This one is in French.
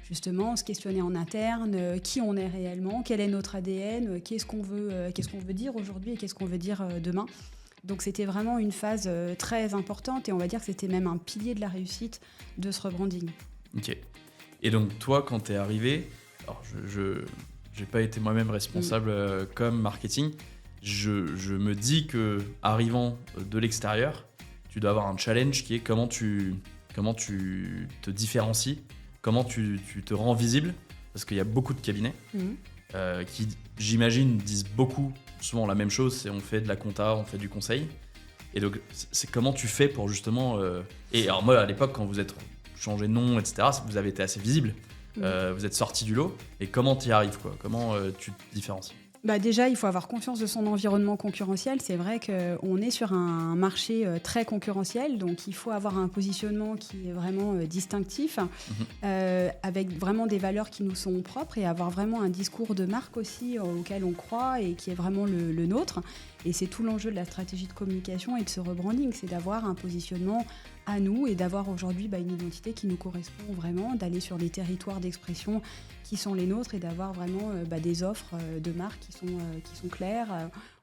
justement se questionner en interne, qui on est réellement, quel est notre ADN, qu'est-ce qu'on veut dire aujourd'hui et qu'est-ce qu'on veut dire demain. Donc c'était vraiment une phase très importante et on va dire que c'était même un pilier de la réussite de ce rebranding. Ok. Et donc toi, quand t'es arrivé, alors je n'ai pas été moi-même responsable comme marketing, je me dis que arrivant de l'extérieur, tu dois avoir un challenge qui est comment tu te différencies, comment tu te rends visible, parce qu'il y a beaucoup de cabinets qui, j'imagine, disent souvent la même chose, c'est on fait de la compta, on fait du conseil. Et donc, c'est comment tu fais pour justement... Et alors moi, à l'époque, quand vous êtes changé de nom, etc., vous avez été assez visible, vous êtes sorti du lot, et comment tu y arrives, quoi ? Comment tu te différencies ? Déjà, il faut avoir conscience de son environnement concurrentiel. C'est vrai qu'on est sur un marché très concurrentiel, donc il faut avoir un positionnement qui est vraiment distinctif, avec vraiment des valeurs qui nous sont propres et avoir vraiment un discours de marque aussi auquel on croit et qui est vraiment le nôtre. Et c'est tout l'enjeu de la stratégie de communication et de ce rebranding, c'est d'avoir un positionnement à nous et d'avoir aujourd'hui une identité qui nous correspond vraiment, d'aller sur des territoires d'expression qui sont les nôtres et d'avoir vraiment des offres de marque qui sont claires,